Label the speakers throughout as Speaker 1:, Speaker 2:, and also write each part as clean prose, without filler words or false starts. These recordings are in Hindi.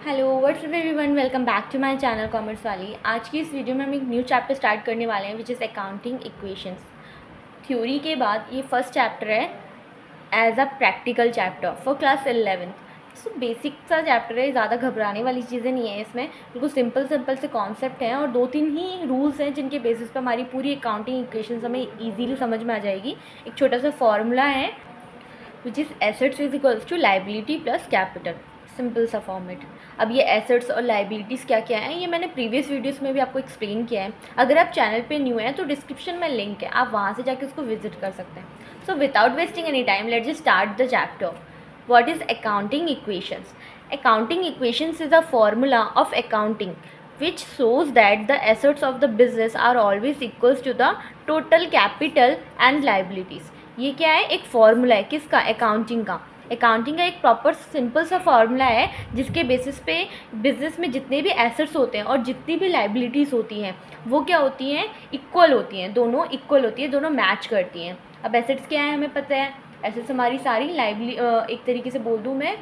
Speaker 1: Hello what's up everyone, welcome back to my channel commerce वाली। आज की इस वीडियो में हम एक न्यू चैप्टर स्टार्ट करने वाले हैं which is accounting equations. Theory के बाद ये फर्स्ट चैप्टर है as a practical chapter for class 11th। So basic सा चैप्टर है, ज़्यादा घबराने वाली चीज़ें नहीं है इसमें, बिल्कुल सिंपल से कॉन्सेप्ट हैं और 2-3 ही रूल्स हैं जिनके बेसिस पर हमारी पूरी अकाउंटिंग इक्वेशंस हमें ईजीली समझ में आ जाएगी। एक छोटा सा फॉर्मूला है which is assets is equals to liability plus capital, simple सा फॉर्मेट। अब ये एसेट्स और लाइबिलिटीज़ क्या क्या है ये मैंने प्रीवियस वीडियोस में भी आपको एक्सप्लेन किया है। अगर आप चैनल पे न्यू हैं तो डिस्क्रिप्शन में लिंक है, आप वहाँ से जाके उसको विजिट कर सकते हैं। So without wasting any time let's just start the chapter. What is accounting equations? Accounting equations is a formula of accounting which shows that the assets of the business are always equals to the total capital and liabilities। ये क्या है? एक फॉर्मूला है किसका? अकाउंटिंग का। अकाउंटिंग का एक प्रॉपर सिंपल सा फार्मूला है जिसके बेसिस पे बिजनेस में जितने भी एसेट्स होते हैं और जितनी भी लाइबिलिटीज़ होती हैं वो क्या होती हैं? इक्वल होती हैं, दोनों इक्वल होती है, दोनों मैच करती हैं। अब एसेट्स क्या है हमें पता है, एसेट्स हमारी सारी एक तरीके से बोल दूँ मैं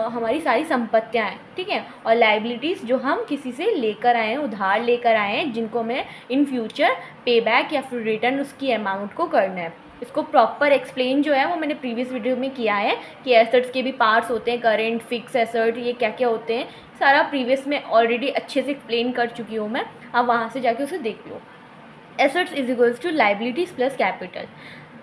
Speaker 1: हमारी सारी संपत्तियाँ हैं, ठीक है। और लाइबिलिटीज़ जो हम किसी से लेकर आए हैं, उधार लेकर आए हैं, जिनको हमें इन फ्यूचर पे बैक या फिर रिटर्न उसकी अमाउंट को करना है। इसको प्रॉपर एक्सप्लेन जो है वो मैंने प्रीवियस वीडियो में किया है कि एसेट्स के भी पार्ट्स होते हैं, करेंट, फिक्स एसेट, ये क्या क्या होते हैं, सारा प्रीवियस में ऑलरेडी अच्छे से एक्सप्लेन कर चुकी हूँ मैं। आप वहाँ से जाके उसे देख लो। Assets is equals to liabilities plus capital.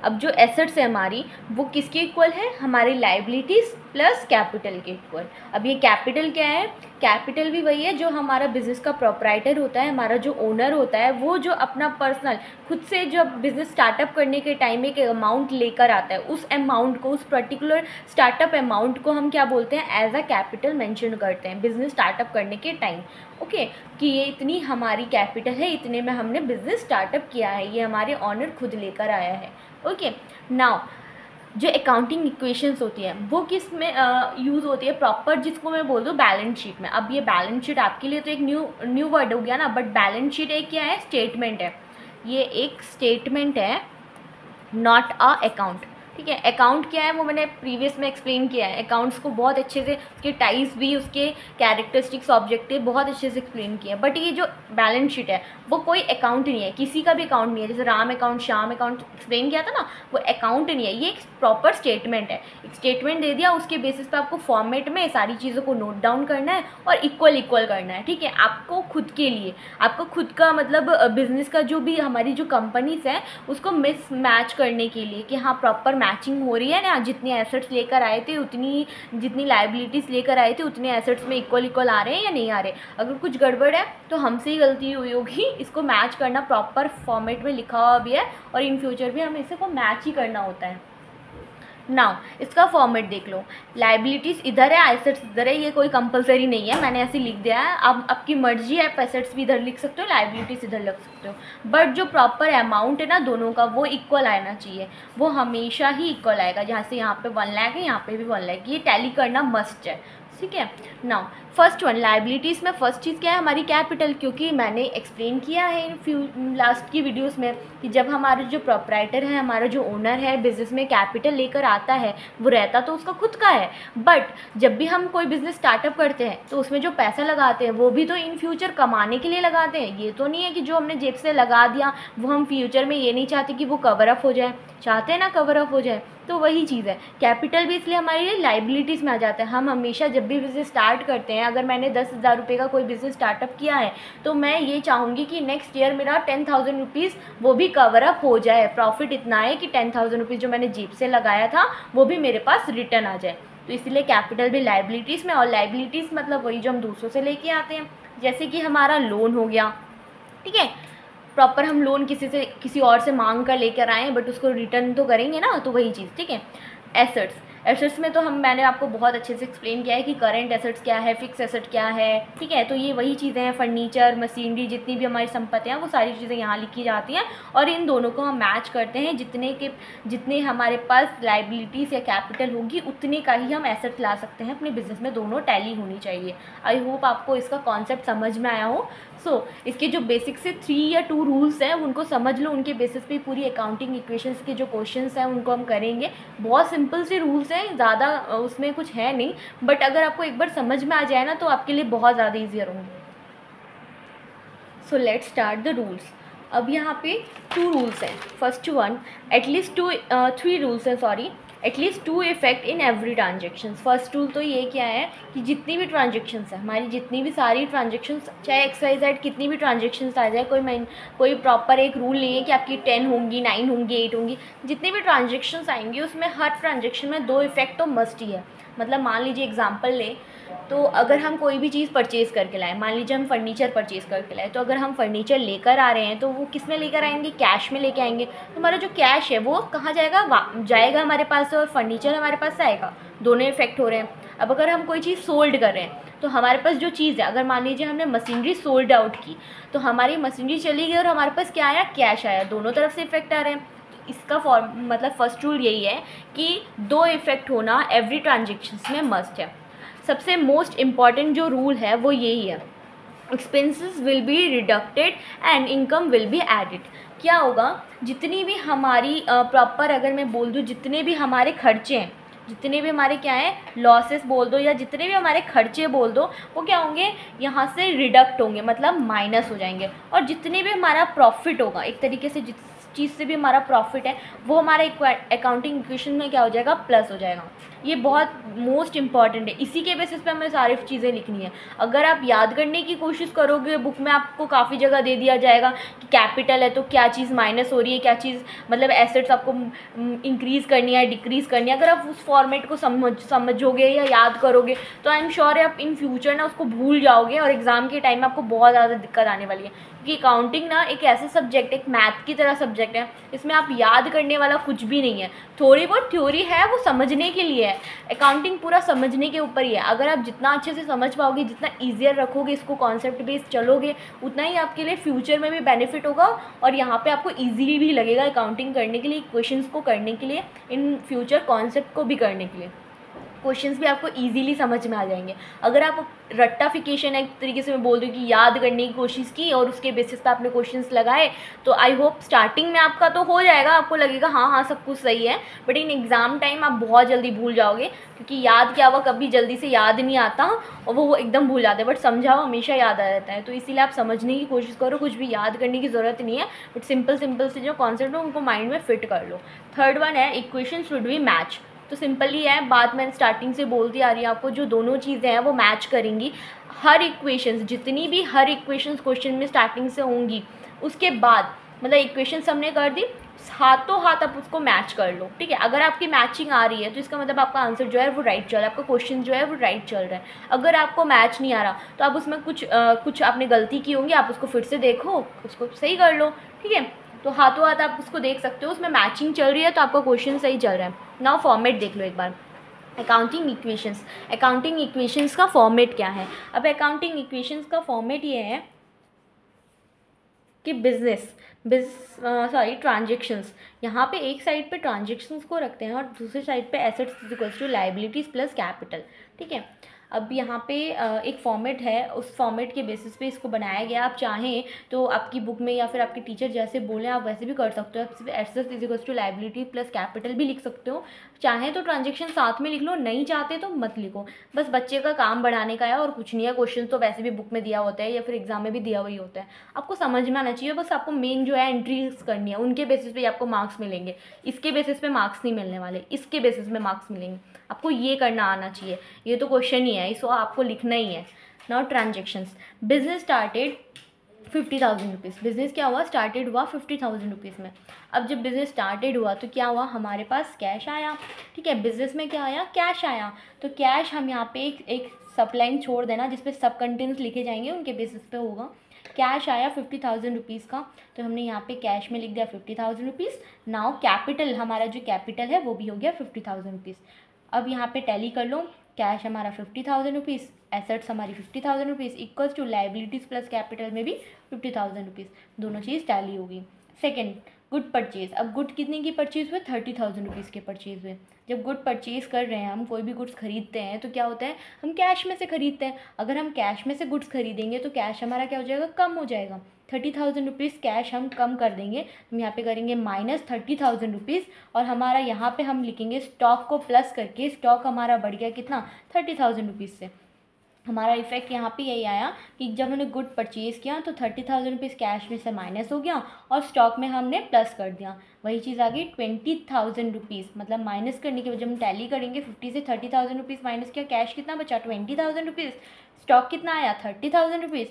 Speaker 1: अब जो एसेट्स है हमारी वो किसके इक्वल है? हमारी लाइबिलिटीज़ प्लस कैपिटल के इक्वल। अब ये कैपिटल क्या है? कैपिटल भी वही है जो हमारा बिज़नेस का प्रोप्राइटर होता है, हमारा जो ओनर होता है, वो जो अपना पर्सनल खुद से जब बिज़नेस स्टार्टअप करने के टाइम एक अमाउंट लेकर आता है, उस अमाउंट को, उस पर्टिकुलर स्टार्टअप अमाउंट को हम क्या बोलते हैं? एज अ कैपिटल मेंशन करते हैं बिज़नेस स्टार्टअप करने के टाइम। ओके, कि ये इतनी हमारी कैपिटल है, इतने में हमने बिज़नेस स्टार्टअप किया है, ये हमारे ऑनर खुद लेकर आया है। ओके, नाउ जो अकाउंटिंग इक्वेशंस होती है वो किस में यूज़ होती है? प्रॉपर, जिसको मैं बोल दूँ बैलेंस शीट में। अब ये बैलेंस शीट आपके लिए तो एक न्यू वर्ड हो गया ना, बट बैलेंस शीट एक क्या है? स्टेटमेंट है। ये एक स्टेटमेंट है, नॉट अ अकाउंट, ठीक है। अकाउंट क्या है वो मैंने प्रीवियस में एक्सप्लेन किया है। अकाउंट्स को बहुत अच्छे से, उसके टाइप्स भी, उसके कैरेक्टरिस्टिक्स, ऑब्जेक्टिव बहुत अच्छे से एक्सप्लेन किया है। बट ये जो बैलेंस शीट है वो कोई अकाउंट नहीं है, किसी का भी अकाउंट नहीं है। जैसे Ram account, Shyam account explain किया था ना, वो अकाउंट नहीं है, ये एक प्रॉपर स्टेटमेंट है। एक स्टेटमेंट दे दिया, उसके बेसिस पे आपको फॉर्मेट में सारी चीज़ों को नोट डाउन करना है और इक्वल करना है, ठीक है। आपको खुद के लिए, आपको खुद का मतलब बिजनेस का जो भी हमारी जो कंपनीज है उसको मिस मैच करने के लिए कि हाँ प्रॉपर मैचिंग हो रही है ना, जितने एसेट्स लेकर आए थे उतनी, जितनी लाइबिलिटीज़ लेकर आए थे उतने एसेट्स में इक्वल आ रहे हैं या नहीं आ रहे। अगर कुछ गड़बड़ है तो हमसे ही गलती हुई होगी। इसको मैच करना प्रॉपर फॉर्मेट में लिखा हुआ भी है और इन फ्यूचर भी हमें इसे को मैच ही करना होता है। नाउ इसका फॉर्मेट देख लो, लाइबिलिटीज़ इधर है, एसेट्स इधर है, ये कोई कंपलसरी नहीं है, मैंने ऐसे लिख दिया है। अब आपकी मर्जी है, आप एसेट्स भी इधर लिख सकते हो, लाइबिलिटीज़ इधर लिख सकते हो, बट जो प्रॉपर अमाउंट है ना दोनों का वो इक्वल आना चाहिए, वो हमेशा ही इक्वल आएगा। जहाँ से यहाँ पे 1 लाख है, यहाँ पे भी 1 लाख, ये टैली करना मस्ट है, ठीक है। नाउ फर्स्ट वन, लाइबिलिटीज़ में फर्स्ट चीज़ क्या है? हमारी कैपिटल, क्योंकि मैंने एक्सप्लेन किया है इन लास्ट की वीडियोस में कि जब हमारा जो प्रोप्राइटर है, हमारा जो ओनर है, बिज़नेस में कैपिटल लेकर आता है, वो रहता तो उसका खुद का है, बट जब भी हम कोई बिज़नेस स्टार्टअप करते हैं तो उसमें जो पैसा लगाते हैं वो भी तो इन फ्यूचर कमाने के लिए लगाते हैं। ये तो नहीं है कि जो हमने जेब से लगा दिया वो हम फ्यूचर में ये नहीं चाहते कि वो कवर अप हो जाए, चाहते हैं ना कवर अप हो जाए। तो वही चीज़ है, कैपिटल भी इसलिए हमारे लिए लाइबिलिटीज़ में आ जाता है। हम हमेशा जब भी बिज़नेस स्टार्ट करते हैं, अगर मैंने 10,000 रुपये का कोई बिज़नेस स्टार्टअप किया है तो मैं ये चाहूँगी कि नेक्स्ट ईयर मेरा 10,000 रुपीज़ वो भी कवर अप हो जाए। प्रॉफिट इतना है कि 10,000 रुपीज़ जो मैंने जेब से लगाया था वो भी मेरे पास रिटर्न आ जाए। तो इसलिए कैपिटल भी लाइबिलिटीज़ में, और लाइबिलिटीज़ मतलब वही जो हम दूसरों से लेके आते हैं, जैसे कि हमारा लोन हो गया, ठीक है। प्रॉपर हम लोन किसी और से मांग कर लेकर आए बट उसको रिटर्न तो करेंगे ना, तो वही चीज़, ठीक है। एसेट्स में तो मैंने आपको बहुत अच्छे से एक्सप्लेन किया है कि करंट एसेट्स क्या है, फिक्स एसेट क्या है, ठीक है। तो ये वही चीज़ें हैं, फर्नीचर, मशीनरी, जितनी भी हमारी संपत्तियाँ हैं वो सारी चीज़ें यहाँ लिखी जाती हैं और इन दोनों को हम मैच करते हैं। जितने हमारे पास लाइबिलिटीज़ या कैपिटल होगी उतने का ही हम एसेट ला सकते हैं अपने बिजनेस में, दोनों टैली होनी चाहिए। आई होप आपको इसका कॉन्सेप्ट समझ में आया हो। इसके जो बेसिक से 3 या 2 रूल्स हैं उनको समझ लो, उनके बेसिस पे पूरी अकाउंटिंग इक्वेशंस के जो क्वेश्चंस हैं उनको हम करेंगे। बहुत सिंपल से रूल्स रूल्स हैं, ज़्यादा उसमें कुछ है नहीं, बट अगर आपको एक बार समझ में आ जाए ना तो आपके लिए बहुत ज़्यादा ईजियर होंगे। So let's start the rules. अब यहाँ पे 2 रूल्स हैं। फर्स्ट वन, एटलीस्ट 3 रूल्स हैं, sorry, at least 2 effect in every transaction. First rule तो ये क्या है कि जितनी भी ट्रांजेक्शन्स है हमारी, जितनी भी सारी ट्रांजेक्शन्स, चाहे XYZ कितनी भी ट्रांजेक्शन्स आ जाए, कोई प्रॉपर एक रूल नहीं है कि आपकी 10 होंगी, 9 होंगी, 8 होंगी। जितनी भी ट्रांजेक्शन्स आएंगी उसमें हर ट्रांजेक्शन में 2 इफेक्ट तो मस्ट ही है। मतलब मान लीजिए एग्जाम्पल लें तो अगर हम कोई भी चीज़ परचेज़ करके लाएँ, मान लीजिए हम फर्नीचर परचेज़ करके लाए, तो अगर हम फर्नीचर लेकर आ रहे हैं तो वो किस में लेकर आएंगे, कैश में लेके आएंगे। तो हमारा जो कैश है वो कहाँ जाएगा, जाएगा हमारे पास से, और फर्नीचर हमारे पास से आएगा। दोनों इफेक्ट हो रहे हैं। अब अगर हम कोई चीज़ सोल्ड कर रहे हैं तो हमारे पास जो चीज़ है, अगर मान लीजिए हमने मशीनरी सोल्ड आउट की तो हमारी मशीनरी चली गई और हमारे पास क्या आया, कैश आया। दोनों तरफ से इफेक्ट आ रहे हैं। इसका मतलब फर्स्ट रूल यही है कि 2 इफेक्ट होना एवरी ट्रांजेक्शन में मस्ट है। सबसे मोस्ट इम्पॉर्टेंट जो रूल है वो यही है, expenses will be reducted and income will be added. क्या होगा, जितनी भी हमारी प्रॉपर अगर मैं बोल दूँ, जितने भी हमारे खर्चे हैं, जितने भी हमारे क्या हैं लॉसेस बोल दो, या जितने भी हमारे खर्चे बोल दो, वो क्या होंगे, यहाँ से रिडक्ट होंगे, मतलब माइनस हो जाएंगे। और जितने भी हमारा प्रॉफिट होगा, एक तरीके से जिस चीज़ से भी हमारा प्रॉफिट है वो हमारे अकाउंटिंग इक्वेशन में क्या हो जाएगा, प्लस हो जाएगा। ये बहुत मोस्ट इंपॉर्टेंट है। इसी के बेसिस पे हमें सारी चीज़ें लिखनी है। अगर आप याद करने की कोशिश करोगे, बुक में आपको काफ़ी जगह दे दिया जाएगा कि कैपिटल है तो क्या चीज़ माइनस हो रही है, क्या चीज़ मतलब एसेट्स आपको इंक्रीज़ करनी है, डिक्रीज़ करनी है। अगर आप उस फॉर्मेट को समझोगे या याद करोगे तो आई एम श्योर आप इन फ्यूचर ना उसको भूल जाओगे और एग्ज़ाम के टाइम में आपको बहुत ज़्यादा दिक्कत आने वाली है। क्योंकि अकाउंटिंग ना एक ऐसा सब्जेक्ट, एक मैथ की तरह सब्जेक्ट है, इसमें आप याद करने वाला कुछ भी नहीं है। थोड़ी बहुत थ्योरी है वो समझने के लिए है, अकाउंटिंग पूरा समझने के ऊपर ही है। अगर आप जितना अच्छे से समझ पाओगे, जितना ईजियर रखोगे इसको, कॉन्सेप्ट बेस्ड चलोगे, उतना ही आपके लिए फ्यूचर में भी बेनिफिट होगा और यहाँ पे आपको ईजिली भी लगेगा अकाउंटिंग करने के लिए, क्वेश्चंस को करने के लिए, इन फ्यूचर कॉन्सेप्ट को भी करने के लिए। क्वेश्चंस भी आपको इजीली समझ में आ जाएंगे। अगर आप रट्टाफिकेशन एक तरीके से मैं बोल दूँ कि याद करने की कोशिश की और उसके बेसिस पे आपने क्वेश्चंस लगाए, तो आई होप स्टार्टिंग में आपका तो हो जाएगा, आपको लगेगा हाँ हाँ सब कुछ सही है, बट इन एग्ज़ाम टाइम आप बहुत जल्दी भूल जाओगे। क्योंकि याद क्या हुआ, कभी जल्दी से याद नहीं आता और वो एकदम भूल जाते हैं, बट समझा हुआ हमेशा याद आ जाता है। तो इसीलिए आप समझने की कोशिश करो, कुछ भी याद करने की ज़रूरत नहीं है, बट सिंपल से जो कॉन्सेप्ट है उनको माइंड में फिट कर लो। थर्ड वन है इक्वेशन शुड बी मैच। तो सिंपल ही है, बात मैंने स्टार्टिंग से बोलती आ रही है आपको, जो दोनों चीज़ें हैं वो मैच करेंगी। हर इक्वेशंस, जितनी भी हर इक्वेशंस क्वेश्चन में स्टार्टिंग से होंगी, उसके बाद मतलब इक्वेशंस हमने कर दी, हाथों हाथ आप उसको मैच कर लो, ठीक है। अगर आपकी मैचिंग आ रही है तो इसका मतलब आपका आंसर जो है वो राइट चल रहा है, आपका क्वेश्चन जो है वो राइट चल रहा है। अगर आपको मैच नहीं आ रहा तो आप उसमें कुछ आपने गलती की होंगी, आप उसको फिर से देखो, उसको सही कर लो, ठीक है। तो हाथों हाथ आप उसको देख सकते हो, उसमें मैचिंग चल रही है तो आपका क्वेश्चन सही चल रहा है। नाउ फॉर्मेट देख लो एक बार, अकाउंटिंग इक्वेशंस। अकाउंटिंग इक्वेशंस का फॉर्मेट क्या है। अब अकाउंटिंग इक्वेशंस का फॉर्मेट ये है कि ट्रांजेक्शंस, यहाँ पे एक साइड पे ट्रांजेक्शंस को रखते हैं और दूसरी साइड पे assets equals to liabilities plus capital, ठीक है। अब यहाँ पे एक फॉर्मेट है, उस फॉर्मेट के बेसिस पे इसको बनाया गया। आप चाहें तो आपकी बुक में या फिर आपके टीचर जैसे बोलें आप वैसे भी कर सकते हो। आप सिर्फ assets is equals to liability plus capital भी लिख सकते हो। चाहें तो ट्रांजेक्शन साथ में लिख लो, नहीं चाहते तो मत लिखो। बस बच्चे का काम बढ़ाने का है और कुछ नहीं है। क्वेश्चन तो वैसे भी बुक में दिया होता है या फिर एग्जाम में भी दिया हुआ ही होता है, आपको समझ में आना चाहिए। बस आपको मेन जो है एंट्रीज करनी है, उनके बेसिस पे आपको मार्क्स मिलेंगे। इसके बेसिस पे मार्क्स नहीं मिलने वाले, इसके बेसिस पे मार्क्स मिलेंगे। आपको ये करना आना चाहिए, ये तो क्वेश्चन ही है, इसको आपको लिखना ही है। Now transactions, business started 50,000 rupees. Business क्या हुआ, स्टार्टेड हुआ 50,000 रुपीज़ में। अब जब बिजनेस स्टार्टेड हुआ तो क्या हुआ, हमारे पास कैश आया, ठीक है। बिजनेस में क्या आया, कैश आया। तो कैश हम यहाँ पे एक सबलाइन छोड़ देना जिसपे सब कंटेंट्स लिखे जाएंगे, उनके बेसिस पे होगा। कैश आया 50,000 रुपीज़ का, तो हमने यहाँ पे कैश में लिख दिया 50,000 रुपीज़। नाउ कैपिटल, हमारा जो कैपिटल है वो भी हो गया 50,000 रुपीज़। अब यहाँ पे टैली कर लो, कैश हमारा 50,000 रुपीज़, एसेट्स हमारी 50,000 rupees equals to liabilities plus capital में भी 50,000 रुपीज़, दोनों चीज़ टैली होगी। सेकेंड, गुड परचेज़, अब गुड कितने की परचेज़ हुए, 30,000 रुपीज़ के परचेज़ हुए। जब गुड परचेज़ कर रहे हैं हम, कोई भी गुड्स खरीदते हैं तो क्या होता है, हम कैश में से खरीदते हैं। अगर हम कैश में से गुड्स खरीदेंगे तो कैश हमारा क्या हो जाएगा, कम हो जाएगा। 30,000 रुपीज़ कैश हम कम कर देंगे, हम यहाँ पे करेंगे -30,000 रुपीज़, और हमारा यहाँ पे हम लिखेंगे स्टॉक को प्लस करके, स्टॉक हमारा बढ़ गया कितना, 30,000 रुपीज़ से। हमारा इफेक्ट यहाँ पे यही आया कि जब हमने गुड परचेज़ किया तो 30,000 रुपीज़ कैश में से माइनस हो गया और स्टॉक में हमने प्लस कर दिया। वही चीज़ आ गई 20,000 रुपीज़, मतलब माइनस करने के बाद जब हम टैली करेंगे 50 से 30,000 रुपीज़ माइनस किया, कैश कितना बचा 20,000 रुपीज़, स्टॉक कितना आया 30,000 रुपीज़।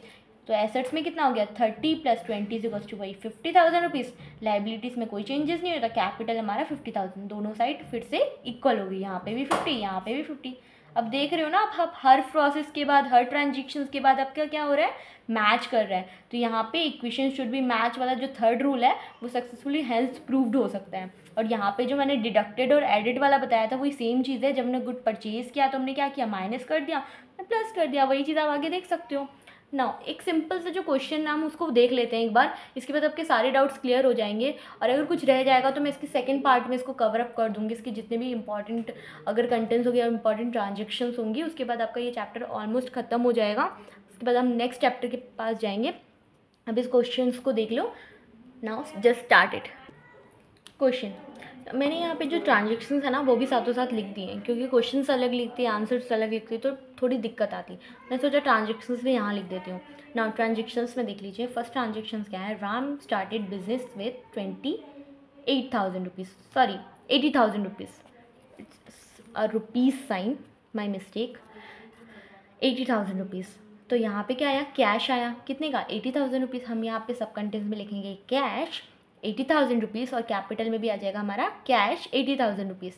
Speaker 1: तो एसेट्स में कितना हो गया 30 + 20 = वही 50,000 रुपीज़। लाइबिलिटीज़ में कोई चेंजेस नहीं होता, कैपिटल हमारा 50,000, दोनों साइड फिर से इक्वल हो गई, यहाँ पे भी 50, यहाँ पे भी 50। अब देख रहे हो ना, अब हर प्रोसेस के बाद, हर ट्रांजेक्शन के बाद आपका क्या हो रहा है, मैच कर रहा है। तो यहाँ पे इक्वेशन शुड बी मैच वाला जो थर्ड रूल है वो सक्सेसफुली हेल्थ प्रूव्ड हो सकता है। और यहाँ पे जो मैंने डिडक्टेड और एडिड वाला बताया था वही सेम चीज़ है। जब हमने गुड परचेज़ किया तो हमने क्या किया, माइनस कर दिया, प्लस कर दिया, वही चीज़ आप आगे देख सकते हो। नाउ एक सिंपल सा जो क्वेश्चन है हम उसको देख लेते हैं एक बार, इसके बाद आपके सारे डाउट्स क्लियर हो जाएंगे। और अगर कुछ रह जाएगा तो मैं इसके सेकंड पार्ट में इसको कवर अप कर दूंगी, इसके जितने भी इंपॉर्टेंट अगर कंटेंट्स हो गया, इंपॉर्टेंट ट्रांजेक्शन्स होंगी, उसके बाद आपका ये चैप्टर ऑलमोस्ट खत्म हो जाएगा। उसके बाद हम नेक्स्ट चैप्टर के पास जाएंगे। अब इस क्वेश्चन को देख लो। Now just start it. Question, मैंने यहाँ पे जो ट्रांजेक्शन्स है ना वो भी साथों साथ लिख दिए हैं, क्योंकि क्वेश्चंस अलग लिखती है, आंसर्स अलग लिखती है, तो थोड़ी दिक्कत आती। मैं सोचा ट्रांजेक्शन्स भी यहाँ लिख देती हूँ। नाउ ट्रांजेक्शन्स में देख लीजिए, फर्स्ट ट्रांजेक्शन्स क्या है, Ram started business with 28,000 rupees, sorry 80,000 rupees, rupees sign, my mistake, 80,000 rupees. तो यहाँ पे क्या आया, कैश आया, कितने का 80,000 रुपीज़। हम यहाँ पे सब कंटेंट्स में लिखेंगे कैश 80,000 रुपीज़, और कैपिटल में भी आ जाएगा हमारा कैश 80,000 रुपीज़।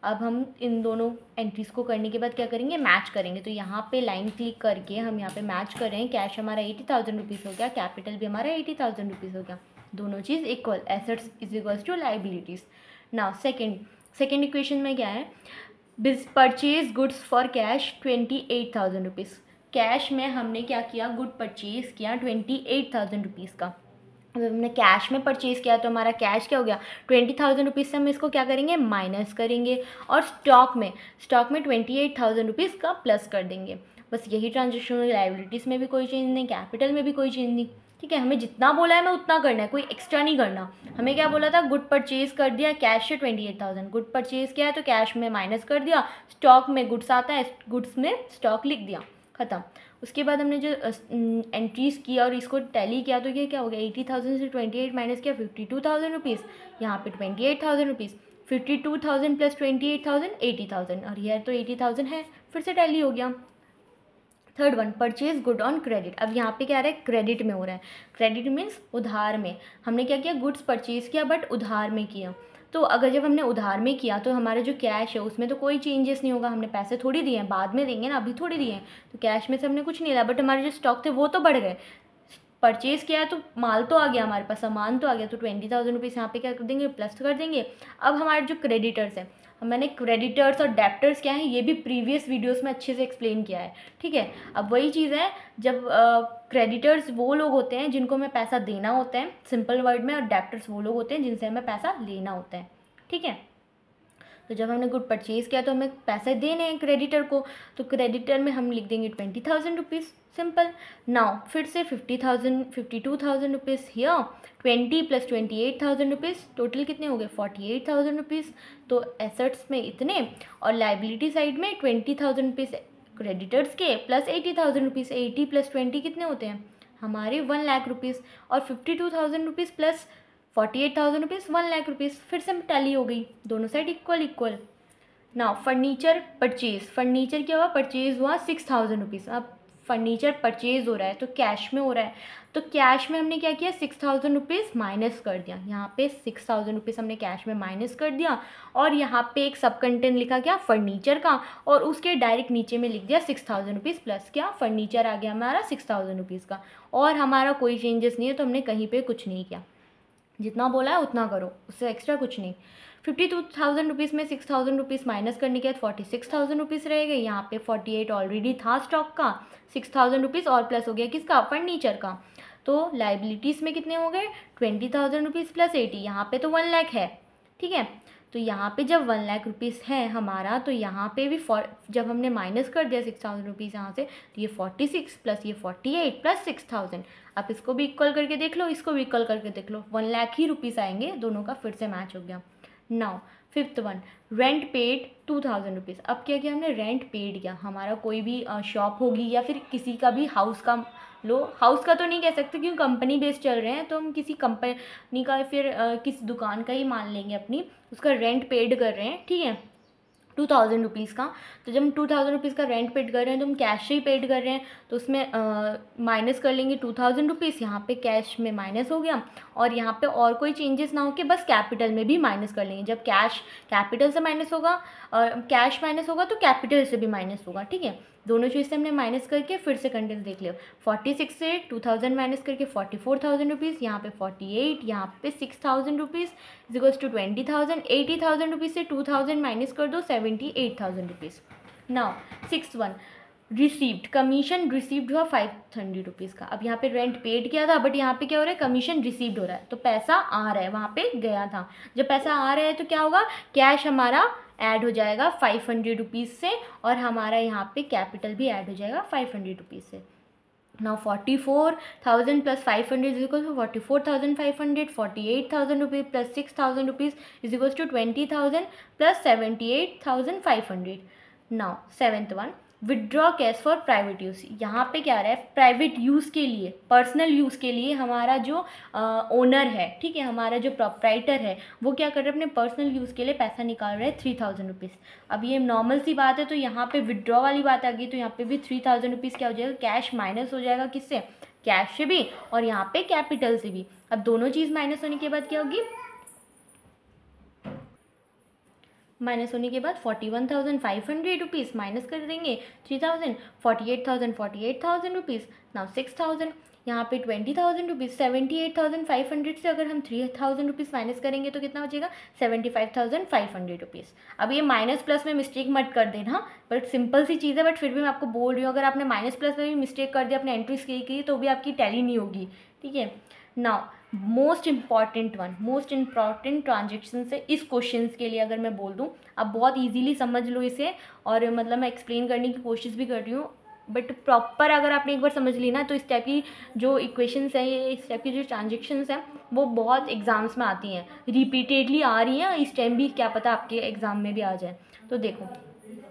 Speaker 1: अब हम इन दोनों एंट्रीज़ को करने के बाद क्या करेंगे, मैच करेंगे। तो यहाँ पे लाइन क्लिक करके हम यहाँ पे मैच कर रहे हैं, कैश हमारा 80,000 रुपीज़ हो गया, कैपिटल भी हमारा 80,000 रुपीज़ हो गया, दोनों चीज़ equal, assets = liabilities. Now second equation में क्या है, purchase goods for cash 28,000 rupees. Cash में हमने क्या किया, गुड परचेज़ किया 28,000 रुपीज़ का। जब हमने कैश में परचेज़ किया तो हमारा कैश क्या हो गया, 20,000 रुपीज़ से हम इसको क्या करेंगे, माइनस करेंगे, और स्टॉक में 28,000 रुपीज़ का प्लस कर देंगे। बस यही ट्रांजेक्शन। लाइबिलिटीज़ में भी कोई चेंज नहीं, कैपिटल में भी कोई चेंज नहीं, ठीक है। हमें जितना बोला है हमें उतना करना है, कोई एक्स्ट्रा नहीं करना। हमें क्या बोला था, गुड परचेज़ कर दिया कैश से 28,000, गुड परचेज़ किया है तो कैश में माइनस कर दिया, स्टॉक में गुड्स आता है, गुड्स में स्टॉक लिख दिया, ख़त्म। उसके बाद हमने जो एंट्रीज़ किया और इसको टैली किया तो ये क्या हो गया, 80,000 से 28 माइनस किया 52,000 रुपीज़, यहाँ पे 28,000 रुपीज़, 52,000 + 28,000 80,000, और ये तो 80,000 है, फिर से टैली हो गया। Third one, purchase good on credit. अब यहाँ पे क्या आ रहा है, क्रेडिट में हो रहा है। क्रेडिट मीन्स उधार में। हमने क्या किया, गुड्स परचेज़ किया बट उधार में किया। तो अगर जब हमने उधार में किया तो हमारा जो कैश है उसमें तो कोई चेंजेस नहीं होगा, हमने पैसे थोड़ी दिए हैं, बाद में देंगे ना, अभी थोड़ी दिए हैं। तो कैश में से हमने कुछ नहीं लिया, बट हमारे जो स्टॉक थे वो तो बढ़ गए। परचेज़ किया है तो माल तो आ गया हमारे पास, सामान तो आ गया, तो 20,000 रुपीज़ यहाँ पे क्या कर देंगे, प्लस कर देंगे। अब हमारे जो क्रेडिटर्स हैं, मैंने क्रेडिटर्स और डेप्टर्स क्या है ये भी प्रीवियस वीडियोस में अच्छे से एक्सप्लेन किया है, ठीक है। अब वही चीज़ है, जब क्रेडिटर्स वो लोग होते हैं जिनको हमें पैसा देना होता है सिंपल वर्ड में, और डेप्टर्स वो लोग होते हैं जिनसे हमें पैसा लेना होता है, ठीक है। तो जब हमने गुड परचेज़ किया तो हमें पैसे देने हैं क्रेडिटर को, तो क्रेडिटर में हम लिख देंगे 20,000 रुपीज़, सिंपल। नाउ फिर से 52,000 रुपीज़ हियर, 20 + 28,000 रुपीज़, टोटल कितने हो गए 48,000 रुपीज़। तो एसेट्स में इतने, और लाइबिलिटी साइड में 20,000 रुपीज़ क्रेडिटर्स के प्लस 80,000 रुपीज़, 80 + 20 कितने होते हैं हमारे 1 लाख रुपीज़, और 52,000 rupees plus 48,000 rupees 1 lakh rupees, फिर से टैली हो गई, दोनों side equal. Now furniture purchase, furniture क्या हुआ, परचेज़ हुआ 6,000 रुपीज़। अब फर्नीचर परचेज़ हो रहा है तो कैश में हो रहा है, तो कैश में हमने क्या किया, 6,000 रुपीज़ माइनस कर दिया, यहाँ पे 6,000 रुपीज़ हमने कैश में माइनस कर दिया, और यहाँ पे एक सब कंटेंट लिखा क्या, फर्नीचर का, और उसके डायरेक्ट नीचे में लिख दिया 6,000 रुपीज़ प्लस क्या, फर्नीचर आ गया हमारा 6,000 रुपीज़ का, और हमारा कोई चेंजेस नहीं है, तो हमने कहीं पर कुछ नहीं किया, जितना बोला है उतना करो, उससे एक्स्ट्रा कुछ नहीं। 52,000 रुपीज़ में 6,000 रुपीज़ माइनस करने के बाद 46,000 रुपीज़ रहेगा, यहाँ पे 48 ऑलरेडी था स्टॉक का, 6,000 रुपीज़ और प्लस हो गया किसका, फर्नीचर का। तो लाइबिलिटीज़ में कितने हो गए 20,000 रुपीज़ प्लस 80, यहाँ पे तो 1 लाख है, ठीक है। तो यहाँ पे जब 1 लाख रुपीज़ है हमारा, तो यहाँ पे भी जब हमने माइनस कर दिया 6,000 रुपीज़ यहाँ से, तो ये 46 प्लस ये 48 प्लस 6,000, आप इसको भी इक्वल करके देख लो, इसको भी इक्वल करके देख लो, 1 लाख ही रुपीज़ आएंगे, दोनों का फिर से मैच हो गया। Now fifth one, rent paid 2,000 rupees. अब क्या किया हमने, रेंट पेड किया, हमारा कोई भी शॉप होगी या फिर किसी का भी हाउस का, लो हाउस का तो नहीं कह सकते क्योंकि कंपनी बेस्ड चल रहे हैं, तो हम किसी कंपनी का फिर किसी दुकान का ही मान लेंगे अपनी, उसका रेंट पेड कर रहे हैं, ठीक है, 2,000 रुपीज़ का। तो जब हम 2,000 रुपीज़ का रेंट पेड कर रहे हैं तो हम कैश से ही पेड कर रहे हैं, तो उसमें माइनस कर लेंगे 2,000 रुपीज़, यहाँ पे कैश में माइनस हो गया, और यहाँ पे और कोई चेंजेस ना हो के बस कैपिटल में भी माइनस कर लेंगे। जब कैश कैपिटल से माइनस होगा और कैश माइनस होगा तो कैपिटल से भी माइनस होगा, ठीक है। दोनों चीज़ से हमने माइनस करके फिर से कंटेंट देख लिया। 46 से 2,000 माइनस करके 44,000 रुपीज़, यहाँ पे 48, यहाँ पे 6,000 रुपीज़ इक्वल्स टू 20,000। 80,000 रुपीज़ से 2,000 माइनस कर दो, 78,000 rupees. Now 6th one, received, commission received हुआ 500 रुपीज़ का। अब यहाँ पे रेंट पेड किया था, बट यहाँ पे क्या हो रहा है, कमीशन रिसीव्ड हो रहा है, तो पैसा आ रहा है, वहाँ पे गया था। जब पैसा आ रहा है तो क्या होगा, कैश हमारा ऐड हो जाएगा 500 रुपीज़ से, और हमारा यहाँ पे कैपिटल भी ऐड हो जाएगा 500 रुपीज़ से। Now 44,000 plus 500 is equal to 44,500, 48,000 rupees plus 6,000 rupees is equal to 20,000 plus 78,500। Now 7th one, withdraw cash for private use. यहाँ पे क्या आ रहा है, प्राइवेट यूज़ के लिए, पर्सनल यूज़ के लिए हमारा जो ओनर है, ठीक है, हमारा जो प्रोप्राइटर है, वो क्या कर रहे हैं, अपने पर्सनल यूज़ के लिए पैसा निकाल रहे हैं 3,000 रुपीज़। अब ये नॉर्मल सी बात है, तो यहाँ पे विदड्रॉ वाली बात आ गई, तो यहाँ पे भी 3,000 रुपीज़ क्या हो जाएगा, कैश माइनस हो जाएगा, किससे, कैश से भी, और यहाँ पे कैपिटल से भी। अब दोनों चीज़ माइनस होने के बाद क्या होगी, माइनस होने के बाद 41,500 रुपीज़ माइनस कर देंगे 3,000, 48,000 रुपीज़, नाउ 6,000, यहाँ पे 20,000 रुपीज़, 78,500 से अगर हम 3,000 रुपीज़ माइनस करेंगे तो कितना हो जाएगा, 75,500 रुपीज़। अब ये माइनस प्लस में मिस्टेक मत कर देना, बट सिंपल सी चीज़ है, बट फिर भी मैं आपको बोल रही हूँ, अगर आपने माइनस प्लस में भी मिस्टेक कर दिया, अपने एंट्रीज की तो भी आपकी टैली नहीं होगी, ठीक है। नाउ मोस्ट इंपॉर्टेंट ट्रांजेक्शन से इस क्वेश्चन के लिए अगर मैं बोल दूँ, आप बहुत इजीली समझ लो इसे, और मतलब मैं एक्सप्लेन करने की कोशिश भी कर रही हूँ, बट प्रॉपर अगर आपने एक बार समझ ली ना, तो इस टाइप की जो इक्वेशंस हैं, ये इस टाइप की जो ट्रांजेक्शन्स हैं, वो बहुत एग्जाम्स में आती हैं, रिपीटेडली आ रही हैं, इस टाइम भी क्या पता आपके एग्जाम में भी आ जाए। तो देखो,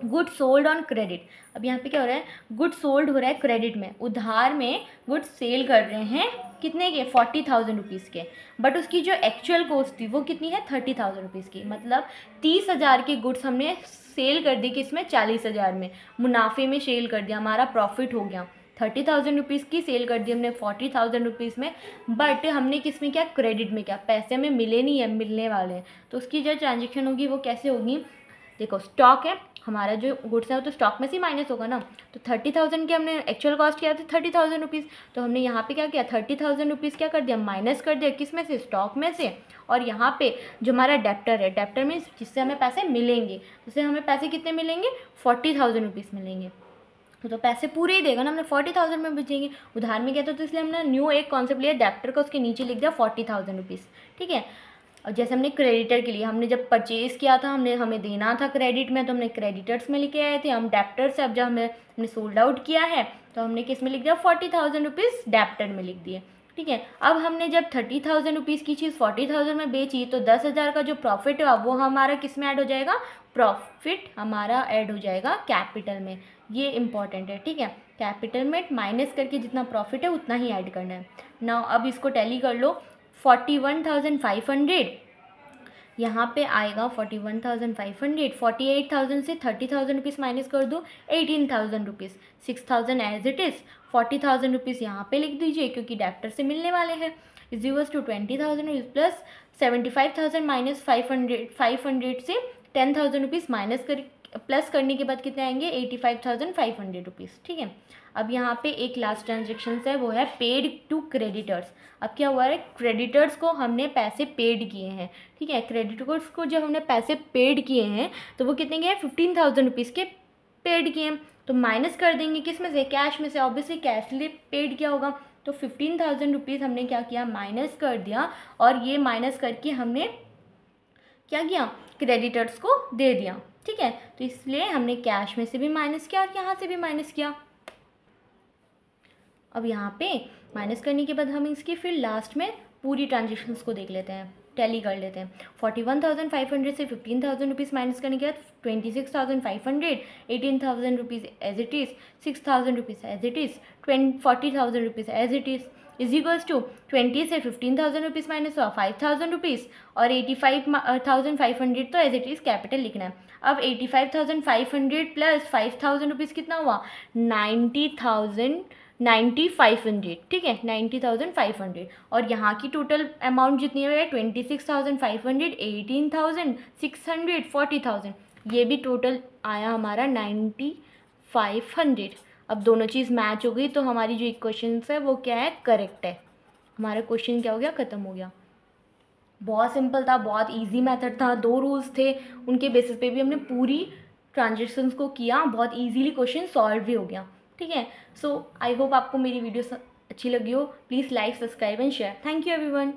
Speaker 1: गुड सोल्ड ऑन क्रेडिट। अब यहाँ पे क्या हो रहा है, गुड सोल्ड हो रहा है क्रेडिट में, उधार में गुड सेल कर रहे हैं, कितने के, 40,000 रुपीज़ के, बट उसकी जो एक्चुअल कॉस्ट थी वो कितनी है, 30,000 रुपीज़ की। मतलब 30,000 के गुड्स हमने सेल कर दी, किसमें, 40,000 में, मुनाफे में सेल कर दिया, हमारा प्रॉफिट हो गया। 30,000 रुपीज़ की सेल कर दी हमने 40,000 रुपीज़ में, बट हमने किस में क्या, क्रेडिट में क्या, पैसे में मिले नहीं है, मिलने वाले हैं। तो उसकी जो ट्रांजेक्शन होगी वो कैसे होगी, देखो स्टॉक है, हमारा जो गुड्स है वो तो स्टॉक में से माइनस होगा ना, तो 30,000 की हमने एक्चुअल कॉस्ट किया था 30,000 रुपीज़, तो हमने यहाँ पे क्या किया, 30,000 रुपीज़ क्या कर दिया, माइनस कर दिया, किस में से, स्टॉक में से, और यहाँ पे जो हमारा डेप्टर है, डेप्टर में जिससे हमें पैसे मिलेंगे, जिससे हमें पैसे कितने मिलेंगे, 40,000 रुपीज़ मिलेंगे, तो पैसे पूरे ही देगा ना, हमने 40,000 में बचेंगे। उधार में क्या था, तो इसलिए हमने न्यू एक कॉन्सेप्ट लिया, डेप्टर का, उसके नीचे लिख दिया 40,000 रुपीज़, ठीक है। और जैसे हमने क्रेडिटर के लिए, हमने जब परचेज़ किया था, हमें देना था क्रेडिट में, तो हमने क्रेडिटर्स में लेके आए थे, हम डेप्टर से, अब जब हमने सोल्ड आउट किया है तो हमने किस में लिख दिया, 40,000 रुपीज़ डेप्टर में लिख दिए, ठीक है। अब हमने जब 30,000 रुपीज़ की चीज़ 40,000 में बेची, तो 10,000 का जो प्रॉफिट है वो हमारा किस में ऐड हो जाएगा, प्रॉफिट हमारा ऐड हो जाएगा कैपिटल में। ये इंपॉर्टेंट है, ठीक है, कैपिटल में माइनस करके जितना प्रॉफिट है उतना ही ऐड करना है। नाउ अब इसको टैली कर लो, 41,500 यहाँ पे आएगा 41,500, 48,000 से 30,000 रुपीज़ माइनस कर दो, 18,000 rupees, 6,000 as it is, 40,000 rupees यहाँ पे लिख दीजिए क्योंकि डेप्टर से मिलने वाले हैं, is equals to 20,000 rupees plus 75,000 minus 500 से 10,000 रुपीज़ माइनस कर प्लस करने के बाद कितने आएंगे, 85,500 रुपीज़, ठीक है। अब यहाँ पे एक लास्ट ट्रांजेक्शन है, वो है पेड टू क्रेडिटर्स। अब क्या हुआ है, क्रेडिटर्स को हमने पैसे पेड किए हैं, ठीक है, क्रेडिटर्स को जब हमने पैसे पेड किए हैं तो वो कितने के हैं, 15,000 रुपीज़ के पेड किए हैं, तो माइनस कर देंगे किस में से, कैश में से, ऑब्वियसली कैश लिए पेड किया होगा, तो 15,000 रुपीज़ हमने क्या किया, माइनस कर दिया, और ये माइनस करके हमने क्या किया, क्रेडिटर्स को दे दिया। ठीक है, तो इसलिए हमने कैश में से भी माइनस किया और यहाँ से भी माइनस किया। अब यहाँ पे माइनस करने के बाद हम इसकी फिर लास्ट में पूरी ट्रांजेक्शन्स को देख लेते हैं, टैली कर लेते हैं। 41,500 से 15,000 रुपीज़ माइनस करने के बाद 26,500, 18,000 rupees as it is, 6,000 rupees as it is, 40,000 rupees as it is equals to 20 से 15,000 रुपीज़ माइनस हुआ 5,000 रुपीज़, और 85,500 तो एज इट इज़ कैपिटल लिखना है। अब 85,500 प्लस 5,000 रुपीज़ कितना हुआ, 90,500। ठीक है, 90,500, और यहाँ की टोटल अमाउंट जितनी है 26,500, 18,000, 600, 40,000, ये भी टोटल आया हमारा 9500। अब दोनों चीज़ मैच हो गई तो हमारी जो इक्वेशन है वो क्या है, करेक्ट है। हमारा क्वेश्चन क्या हो गया, ख़त्म हो गया। बहुत सिंपल था, बहुत इजी मेथड था, 2 रूल्स थे, उनके बेसिस पे भी हमने पूरी ट्रांजेक्शन्स को किया, बहुत इजीली क्वेश्चन सॉल्व भी हो गया। ठीक है, सो आई होप आपको मेरी वीडियो अच्छी लगी हो। Please like, subscribe and share. Thank you everyone.